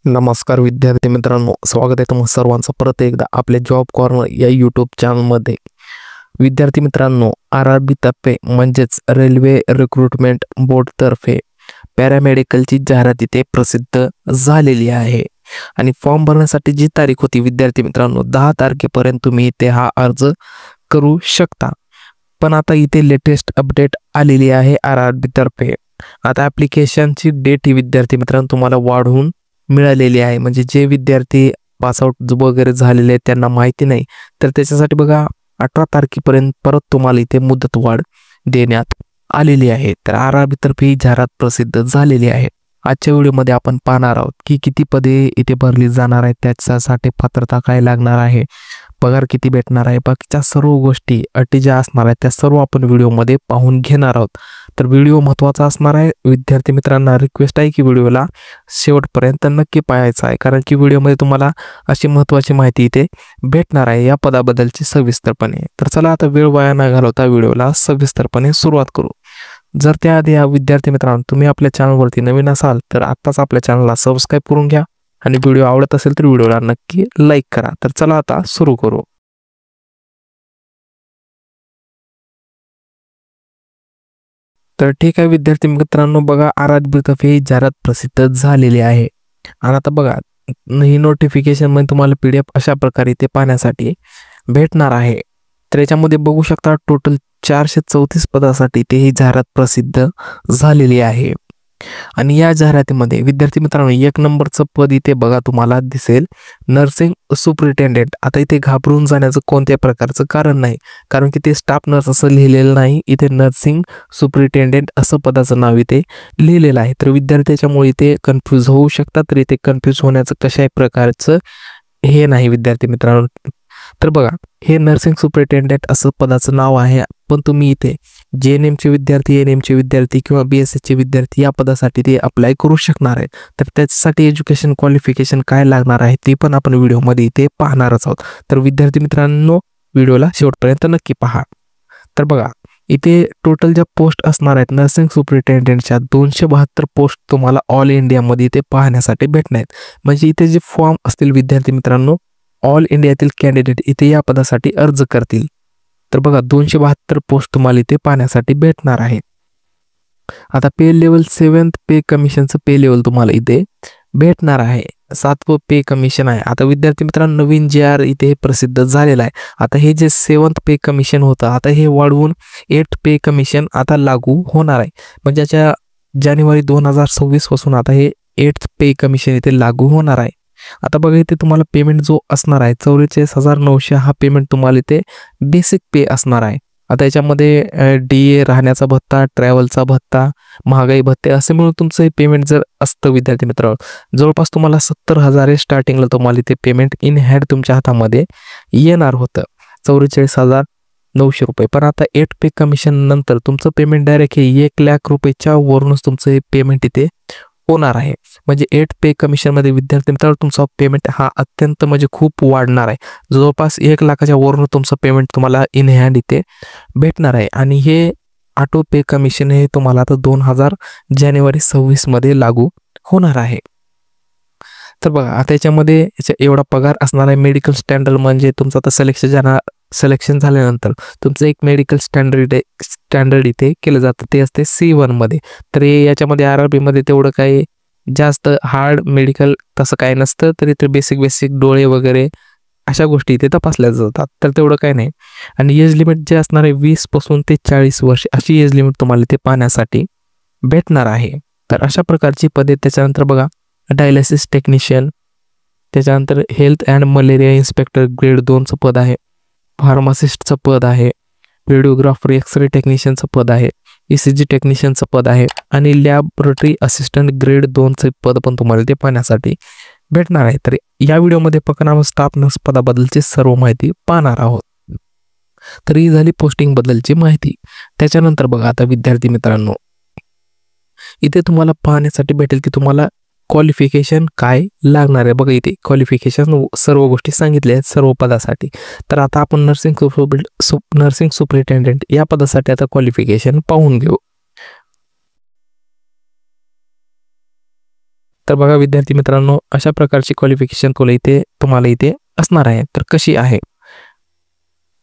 नमस्कार विद्यार्थी मित्रांनो, स्वागत आहे तुम्हा सर्वांचं परत एकदा आपल्या जॉब कॉर्नर या यूट्यूब चॅनलमध्ये। विद्यार्थी मित्रांनो, RRB तर्फे म्हणजेच रेल्वे रिक्रुटमेंट बोर्ड तर्फे पॅरामेडिकलची जाहिरात इथे प्रसिद्ध झालेली आहे आणि फॉर्म भरण्यासाठी जी तारीख होती विद्यार्थी मित्रांनो 10 तारखेपर्यंत तुम्ही इथे हा अर्ज करू शकता। पण आता इथे लेटेस्ट अपडेट आलेली आहे RRB तर्फे। आता ॲप्लिकेशनची डेट ही विद्यार्थी मित्रांनो तुम्हाला वाढवून मिळालेली आहे। म्हणजे जे विद्यार्थी पासआउट वगैरे झालेले आहेत त्यांना माहिती नाही, तर त्याच्यासाठी बघा 18 तारखेपर्यंत परत तुम्हाला इथे मुदतवाढ देण्यात आलेली आहे। तर RRB तर्फे ही जाहिरात प्रसिद्ध झालेली आहे। आजच्या व्हिडिओमध्ये आपण पाहणार आहोत की किती पदे इथे भरली जाणार आहेत, त्याच्यासाठी पात्रता काय लागणार आहे, पगार किती भेटणार आहे, बाकीच्या सर्व गोष्टी अटी ज्या असणार आहेत त्या सर्व आपण व्हिडिओमध्ये पाहून घेणार आहोत। तर व्हिडिओ महत्त्वाचा असणार आहे। विद्यार्थी मित्रांना रिक्वेस्ट आहे की व्हिडिओला शेवटपर्यंत नक्की पाहायचा आहे, कारण की व्हिडिओमध्ये तुम्हाला अशी महत्त्वाची माहिती इथे भेटणार आहे या पदाबद्दलची सविस्तरपणे। तर चला आता वेळ वाया न घालवता व्हिडिओला सविस्तरपणे सुरुवात करू। जर त्याआधी या विद्यार्थी मित्रांनो तुम्ही आपल्या चॅनलवरती नवीन असाल तर आत्ताच आपल्या चॅनलला सबस्क्राईब करून घ्या आणि व्हिडिओ आवडत असेल तर व्हिडिओला नक्की लाईक करा। तर चला आता सुरू करू। तर ठीक आहे विद्यार्थी मित्रांनो, बघा RRB तर्फे जाहिरात प्रसिद्ध झालेली आहे आणि आता बघा ही नोटिफिकेशन मध्ये तुम्हाला PDF अशा प्रकारे ते पाहण्यासाठी भेटणार आहे। तर याच्यामध्ये बघू शकता टोटल 434 पदासाठी ते ही जाहिरात प्रसिद्ध झालेली आहे आणि या जाहिरातीमध्ये विद्यार्थी मित्रांनो 1 नंबरचं पद इथे बघा तुम्हाला दिसेल नर्सिंग सुपरिटेंडेंट। आता इथे घाबरून जाण्याचं कोणत्याही प्रकारचं कारण नाही, कारण की ते स्टाफ नर्स असं लिहिलेलं नाही, इथे नर्सिंग सुपरिटेंडेंट असं पदाचं नाव इथे लिहिलेलं आहे। तर विद्यार्थ्याच्यामुळे इथे कन्फ्यूज होऊ शकतात, तर इथे कन्फ्यूज होण्याचं कशाही प्रकारचं हे नाही विद्यार्थी मित्रांनो। तर बघा हे नर्सिंग सुपरिटेंडेंट असं पदाचं नाव आहे, पण तुम्ही इथे JNM चे विद्यार्थी, NM चे विद्यार्थी किंवा BSS चे विद्यार्थी या पदासाठी ते अप्लाय करू शकणार आहे। तर त्याच्यासाठी एज्युकेशन क्वालिफिकेशन काय लागणार आहे ते पण आपण व्हिडिओमध्ये इथे पाहणारच आहोत। तर विद्यार्थी मित्रांनो व्हिडिओला शेवटपर्यंत नक्की पहा। तर बघा इथे टोटल ज्या पोस्ट असणार आहेत नर्सिंग सुपरिटेंडेंटच्या 272 पोस्ट तुम्हाला ऑल इंडियामध्ये इथे पाहण्यासाठी भेटणार आहेत। म्हणजे इथे जे फॉर्म असतील विद्यार्थी मित्रांनो ऑल इंडियातील कॅन्डिडेट इथे या पदासाठी अर्ज करतील। तर बघा 272 पोस्ट तुम्हाला इथे पाहण्यासाठी भेटणार आहे। आता पे लेवल 7th पे कमिशनचं पे लेवल तुम्हाला इथे भेटणार आहे, 7वं पे कमिशन आहे। आता विद्यार्थी मित्रांनो नवीन JR इथे प्रसिद्ध झालेला आहे। आता हे जे 7th पे कमिशन होतं आता हे वाढवून 8th पे कमिशन आता लागू होणार आहे। म्हणजे जानेवारी 2026 पासून आता हे 8th पे कमिशन इथे लागू होणार आहे। आता बघा इथे तुम्हाला पेमेंट जो असणार आहे 44,900 हा पेमेंट तुम्हाला इथे बेसिक पे असणार आहे। आता याच्यामध्ये DA, राहण्याचा भत्ता, ट्रॅव्हलचा भत्ता, महागाई भत्ते असे मिळून तुमचं हे पेमेंट जर असतं विद्यार्थी मित्रांनो जवळपास तुम्हाला 70,000 स्टार्टिंगला तुम्हाला इथे पेमेंट इन हँड तुमच्या हातामध्ये येणार होतं 44,900 रुपये। पण आता 8 पे कमिशन नंतर तुमचं पेमेंट डायरेक्ट हे 1 लाख रुपयेच्या वरूनच तुमचं हे पेमेंट इथे होणार आहे। म्हणजे 8 पे कमिशन मध्ये विद्यार्थी मित्रांनो तुमचा पेमेंट हा अत्यंत म्हणजे खूप वाढणार आहे, जवळपास 1 लाखाच्या वरून तुमचं पेमेंट तुम्हाला इन हँड इथे भेटणार आहे। आणि हे ऑटो पे कमिशन हे तुम्हाला आता 2000 जानेवारी 26 मध्ये लागू होणार आहे। तर बघा आता याच्यामध्ये एवढा पगार असणार आहे। मेडिकल स्टँडर्ड म्हणजे तुमचं आता सिलेक्शन झाल्यानंतर तुमचं एक मेडिकल स्टँडर्ड इथे केलं जातं, ते असते C1 मध्ये। तर याच्यामध्ये RRB मध्ये तेवढं काही जास्त हार्ड मेडिकल तसं काही नसतं, तर इथे बेसिक डोळे वगैरे अशा गोष्टी इथे तपासल्या जातात, तर तेवढं काही नाही। आणि एज लिमिट जे असणार आहे 20 पासून ते 40 वर्ष अशी एज लिमिट तुम्हाला इथे पाहण्यासाठी भेटणार आहे। तर अशा प्रकारची पदे, त्याच्यानंतर बघा डायलिसिस टेक्निशियन, त्याच्यानंतर health and malaria inspector grade 2चं पद आहे, फार्मासिस्टचं पद आहे, रेडिओग्राफर एक्सरे टेक्निशियनचं पद आहे, ECG टेक्निशियनचं पद आहे आणि लॅबोरेटरी असिस्टंट ग्रेड 2चे पद पण तुम्हाला ते पाहण्यासाठी भेटणार आहे। तर या व्हिडिओमध्ये आपण स्टाफ नर्स पदाबद्दलची सर्व माहिती पाहणार आहोत। तर ही झाली पोस्टिंग बद्दलची माहिती। त्याच्यानंतर बघा आता विद्यार्थी मित्रांनो इथे तुम्हाला पाहण्यासाठी भेटेल की तुम्हाला क्वालिफिकेशन काय लागणार आहे। बघा इथे क्वालिफिकेशन सर्व गोष्टी सांगितल्या आहेत सर्व पदासाठी। तर आता आपण नर्सिंग सुपरिटेंडेंट या पदासाठी आता क्वालिफिकेशन पाहून घेऊ। तर बघा विद्यार्थी मित्रांनो, अशा प्रकारची क्वालिफिकेशन तुम्हाला इथे असणार आहे. तर कशी आहे?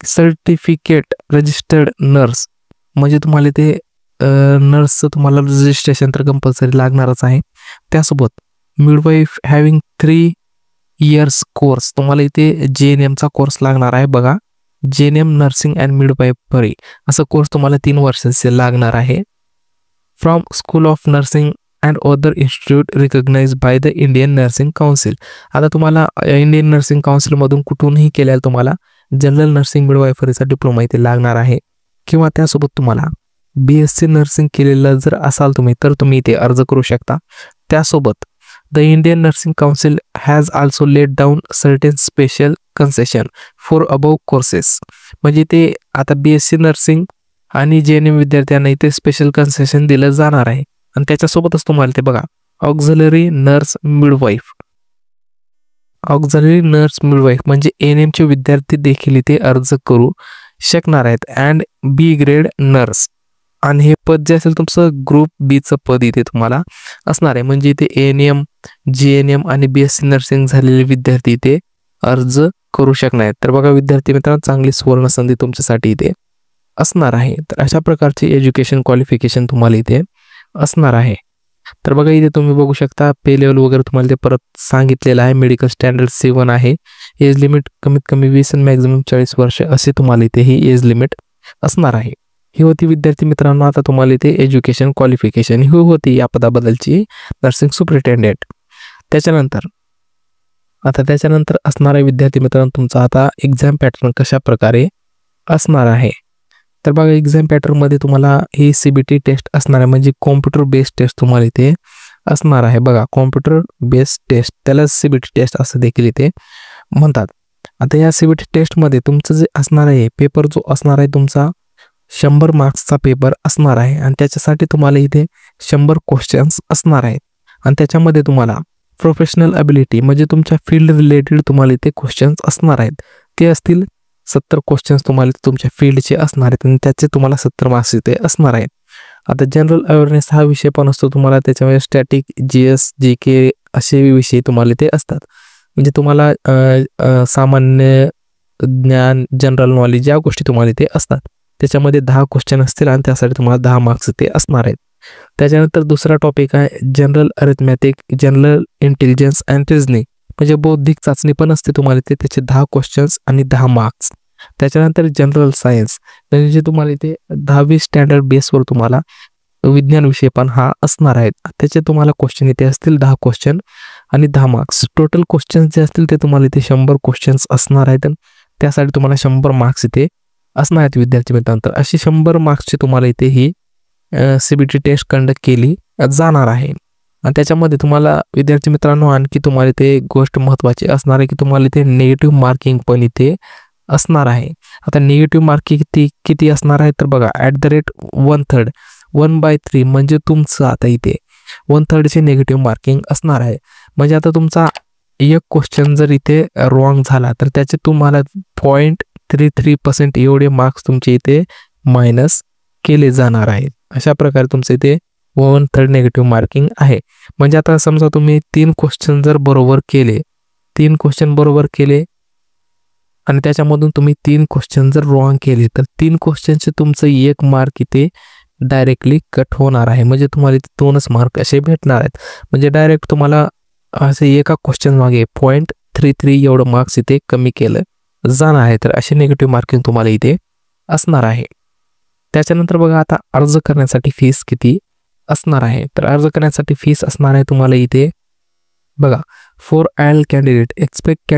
सर्टिफिकेट रजिस्टर्ड नर्स, म्हणजे तुम्हाला इथे नर्सचं तुम्हाला रजिस्ट्रेशन तर कंपल्सरी लागणारच आहे. त्यासोबत मिडवाईफ हॅव्हिंग 3 इयर्स कोर्स, तुम्हाला इथे JNMचा कोर्स लागणार आहे. बघा, JNM नर्सिंग अँड मिडवाईफरी असं कोर्स तुम्हाला 3 वर्षाचे लागणार आहे. From school of nursing and other institute recognize by the Indian nursing council. आता तुम्हाला इंडियन नर्सिंग काउन्सिलमधून कुठूनही केल्याला तुम्हाला जनरल नर्सिंग मिडवायफरीचा डिप्लोमा इथे लागणार आहे. किंवा त्यासोबत तुम्हाला BSc नर्सिंग केलेलं जर असाल तुम्ही, तर तुम्ही इथे अर्ज करू शकता. त्यासोबत the Indian nursing council has also let down certain special concession for above courses, म्हणजे ते आता BSc नर्सिंग आणि JNM विद्यार्थ्यांना इथे स्पेशल कन्सेशन दिलं जाणार आहे. आणि त्याच्यासोबतच तुम्हाला ते बघा, ऑक्झिलरी नर्स मिडवाईफ म्हणजे ANMचे विद्यार्थी देखील इथे अर्ज करू शकणार आहेत. अँड B ग्रेड नर्स, आणि हे पद जे असेल तुमचं ग्रुप Bचं पद इथे तुम्हाला असणार आहे. म्हणजे इथे ANM, JNM आणि BSc नर्सिंग झालेले विद्यार्थी इथे अर्ज करू शकणार आहेत. तर बघा विद्यार्थी मित्रांनो, चांगली सुवर्ण संधी तुमच्यासाठी इथे असणार आहे. तर अशा प्रकारची एज्युकेशन क्वालिफिकेशन तुम्हाला इथे असणार आहे. तर बघा इथे तुम्ही बघू शकता, पे लेवल वगैरे तुम्हाला ते परत सांगितलेलं आहे. मेडिकल स्टँडर्ड 7 आहे. एज लिमिट कमीत कमी 20 आणि मॅक्झिमम 40 वर्ष असे तुम्हाला इथे ही एज लिमिट असणार आहे. ही होती विद्यार्थी मित्रांनो, आता तुम्हाला इथे एज्युकेशन क्वालिफिकेशन ही होती या पदाबद्दलची नर्सिंग सुपरिटेंडेंट. त्याच्यानंतर असणार आहे विद्यार्थी मित्रांनो तुमचा आता एक्झाम पॅटर्न कशा प्रकारे असणार आहे. तर बघा, एक्झाम पॅटर्नमध्ये तुम्हाला ही CBT टेस्ट असणार आहे, म्हणजे कॉम्प्युटर बेस्ड टेस्ट तुम्हाला इथे असणार आहे. बघा, कॉम्प्युटर बेस्ड टेस्ट, त्याला CBT टेस्ट असं देखील इथे म्हणतात. आता या CBT टेस्टमध्ये तुमचं जे असणार आहे पेपर, जो असणार आहे तुमचा 100 मार्क्सचा पेपर असणार आहे. आणि त्याच्यासाठी तुम्हाला इथे 100 क्वेश्चन्स असणार आहेत. आणि त्याच्यामध्ये तुम्हाला प्रोफेशनल ॲबिलिटी, म्हणजे तुमच्या फील्ड रिलेटेड तुम्हाला इथे क्वेश्चन्स असणार आहेत. ते असतील 70 क्वेश्चन्स तुम्हाला तुमच्या फील्डचे असणार आहेत, आणि त्याचे तुम्हाला 70 मार्क्स इथे असणार आहेत. आता जनरल अवेअरनेस हा विषय पण असतो तुम्हाला, त्याच्यामध्ये स्टॅटिक, GS, GK असे विषय तुम्हाला इथे असतात. म्हणजे तुम्हाला सामान्य ज्ञान, जनरल नॉलेज या गोष्टी तुम्हाला इथे असतात. त्याच्यामध्ये 10 क्वेश्चन असतील आणि त्यासाठी तुम्हाला 10 मार्क्स इथे असणार आहेत. त्याच्यानंतर दुसरा टॉपिक आहे general arithmetic, general intelligence and reasoning, म्हणजे बौद्धिक चाचणी पण असते तुम्हाला इथे, त्याचे 10 क्वेश्चन्स आणि 10 मार्क्स. त्याच्यानंतर जनरल सायन्स, म्हणजे तुम्हाला इथे 10वी स्टँडर्ड बेसवर तुम्हाला विज्ञान विषय पण हा असणार आहे. त्याचे तुम्हाला क्वेश्चन इथे असतील 10 क्वेश्चन आणि 10 मार्क्स. टोटल क्वेश्चन्स जे असतील ते तुम्हाला इथे 100 क्वेश्चन्स असणार आहेत. त्यासाठी तुम्हाला 100 मार्क्स इथे असणार आहेत विद्यार्थी मित्रांनो. तर अशी 100 मार्क्सची तुम्हाला इथे ही CBT टेस्ट कंडक्ट केली जाणार आहे. आणि त्याच्यामध्ये तुम्हाला विद्यार्थी मित्रांनो आणखी तुम्हाला इथे गोष्ट महत्त्वाची असणार आहे की तुम्हाला इथे निगेटिव्ह मार्किंग पण इथे असणार आहे. आता निगेटिव्ह मार्किंग किती असणार आहे तर बघा, @1/3 1/3 म्हणजे तुमचं आता इथे 1/3चे निगेटिव्ह मार्किंग असणार आहे. म्हणजे आता तुमचा एक क्वेश्चन जर इथे रॉंग झाला तर त्याचे तुम्हाला 0.33% एवढे मार्क्स तुमचे इथे मायनस केले जाणार आहेत. अशा प्रकारे तुमचं इथे 1/3 निगेटिव्ह मार्किंग आहे. म्हणजे आता समजा तुम्ही 3 क्वेश्चन जर बरोबर केले, 3 क्वेश्चन बरोबर केले आणि त्याच्यामधून तुम्ही 3 क्वेश्चन जर रॉंग केले तर 3 क्वेश्चनचे तुमचं 1 मार्क इथे डायरेक्टली कट होणार आहे. म्हणजे तुम्हाला इथे 2च मार्क असे भेटणार आहेत. म्हणजे डायरेक्ट तुम्हाला असे एका क्वेश्चन मागे 0.33 एवढं मार्क्स इथे कमी केलं जाणार आहे. तर असे निगेटिव्ह मार्किंग तुम्हाला इथे असणार आहे. त्याच्यानंतर बघा, आता अर्ज करण्यासाठी फीस किती असणार आहे. तर अर्ज करण्यासाठी फीस असणार आहे तुम्हाला इथे बघा, फॉर ऑल कॅन्डिडेट एक्सपेक्ट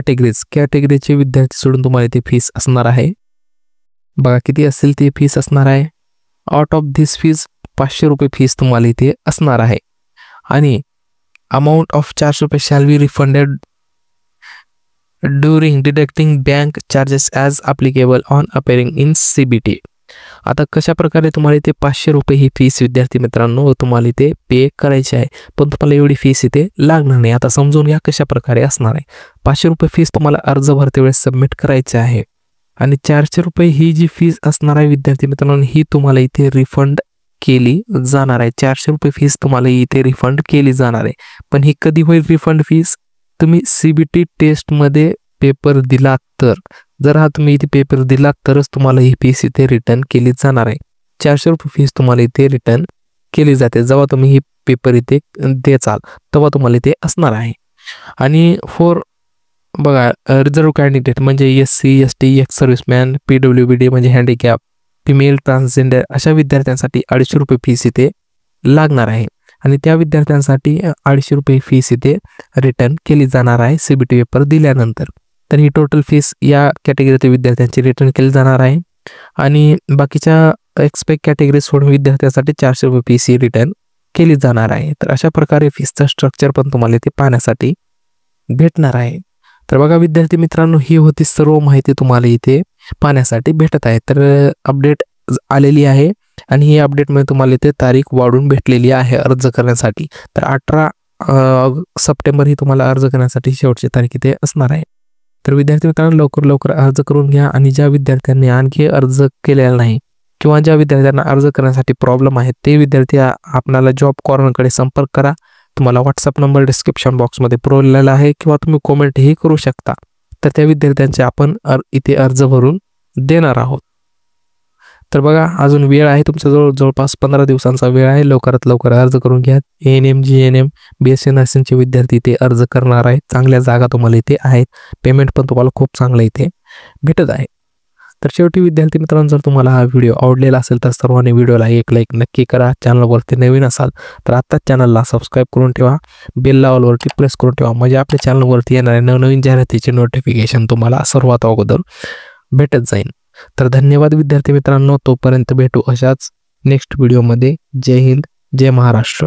कॅटेगरीचे विद्यार्थी सोडून तुम्हाला इथे फीस असणार आहे. बघा किती असेल ती फीस असणार आहे. आउट ऑफ दिस फीज 500 रुपये फीस तुम्हाला इथे असणार आहे. आणि अमाऊंट ऑफ 400 रुपये shall be refunded during deducting bank charges as applicable on अपेअरिंग in CBT. आता कशा प्रकारे तुम्हाला इथे 500 रुपये ही फीस विद्यार्थी मित्रांनो तुम्हाला इथे पे करायची आहे, पण तुम्हाला एवढी फीस इथे लागणार नाही. आता समजून घ्या कशा प्रकारे असणार आहे. 500 रुपये फीस तुम्हाला अर्ज भरते वेळेस सबमिट करायचे आहे. आणि 400 रुपये ही जी फीस असणार आहे विद्यार्थी मित्रांनो ही तुम्हाला इथे रिफंड केली जाणार आहे. 400 रुपये फीस तुम्हाला इथे रिफंड केली जाणार आहे. पण ही कधी होईल रिफंड फीस? तुम्ही CBT टेस्टमध्ये पेपर दिलात तर. जर हा तुम्ही इथे पेपर दिलात तरच तुम्हाला ही फीस इथे रिटर्न केली जाणार आहे. 400 रुपये फीस तुम्हाला इथे रिटर्न केली जाते. जेव्हा तुम्ही ही पेपर इथे द्याल तेव्हा तुम्हाला इथे असणार आहे. आणि बघा रिझर्व्ह कॅन्डिडेट म्हणजे SC ST ex serviceman PWBD म्हणजे हँडिकॅप फिमेल ट्रान्सजेंडर अशा विद्यार्थ्यांसाठी 250 रुपये फीस इथे लागणार आहे. आणि त्या विद्यार्थ्यांसाठी 250 रुपये फीस इथे रिटर्न केली जाणार आहे CBT पेपर दिल्यानंतर. तर ही टोटल फीस या कॅटेगरीतील विद्यार्थ्यांची रिटर्न केली जाणार आहे. आणि बाकीच्या एक्सपेक्ट कॅटेगरी सोडून विद्यार्थ्यांसाठी 400 रुपये फीस ही रिटर्न केली जाणार आहे. तर अशा प्रकारे फीसचं स्ट्रक्चर पण तुम्हाला इथे पाहण्यासाठी भेटणार आहे. तर बघा विद्यार्थी मित्रांनो, ही होती सर्व माहिती तुम्हाला इथे पाहण्यासाठी भेटत आहे. तर अपडेट आलेली आहे आणि ही अपडेटमध्ये तुम्हाला इथे तारीख वाढून भेटलेली आहे अर्ज करण्यासाठी. तर 18 सप्टेंबर ही तुम्हाला अर्ज करण्यासाठी शेवटची तारीख इथे असणार आहे. तर विद्यार्थी मित्रांनो, लवकर अर्ज करून घ्या. आणि ज्या विद्यार्थ्यांनी आणखी अर्ज केलेला नाही किंवा ज्या विद्यार्थ्यांना अर्ज करण्यासाठी प्रॉब्लेम आहे ते विद्यार्थी आपल्याला जॉब कॉर्नरकडे संपर्क करा. तुम्हाला व्हॉट्सअप नंबर डिस्क्रिप्शन बॉक्समध्ये पुरवलेला आहे किंवा तुम्ही कॉमेंटही करू शकता. तर त्या विद्यार्थ्यांचे आपण इथे अर्ज भरून देणार आहोत. तर बघा अजून वेळ आहे तुमच्याजवळ, जवळपास 15 दिवसांचा वेळ आहे. लवकरात लवकर अर्ज करून घ्या. ANM GNM BSc नर्सिंगचे विद्यार्थी इथे अर्ज करणार आहेत. चांगल्या जागा तुम्हाला इथे आहेत. पेमेंट पण तुम्हाला खूप चांगलं इथे भेटत आहे. तर शेवटी विद्यार्थी मित्रांनो, जर तुम्हाला हा व्हिडिओ आवडलेला असेल तर सर्वांनी व्हिडिओला एक लाईक नक्की करा. चॅनलवरती नवीन असाल तर आत्ताच चॅनलला सबस्क्राईब करून ठेवा. बेल लावलवरती प्रेस करून ठेवा म्हणजे आपल्या चॅनलवरती येणाऱ्या नवनवीन जाहिरातीचे नोटिफिकेशन तुम्हाला सर्वात अगोदर भेटत जाईल. तर धन्यवाद विद्यार्थी मित्रांनो. तोपर्यंत भेटू अशाच नेक्स्ट व्हिडिओमध्ये. जय हिंद, जय महाराष्ट्र.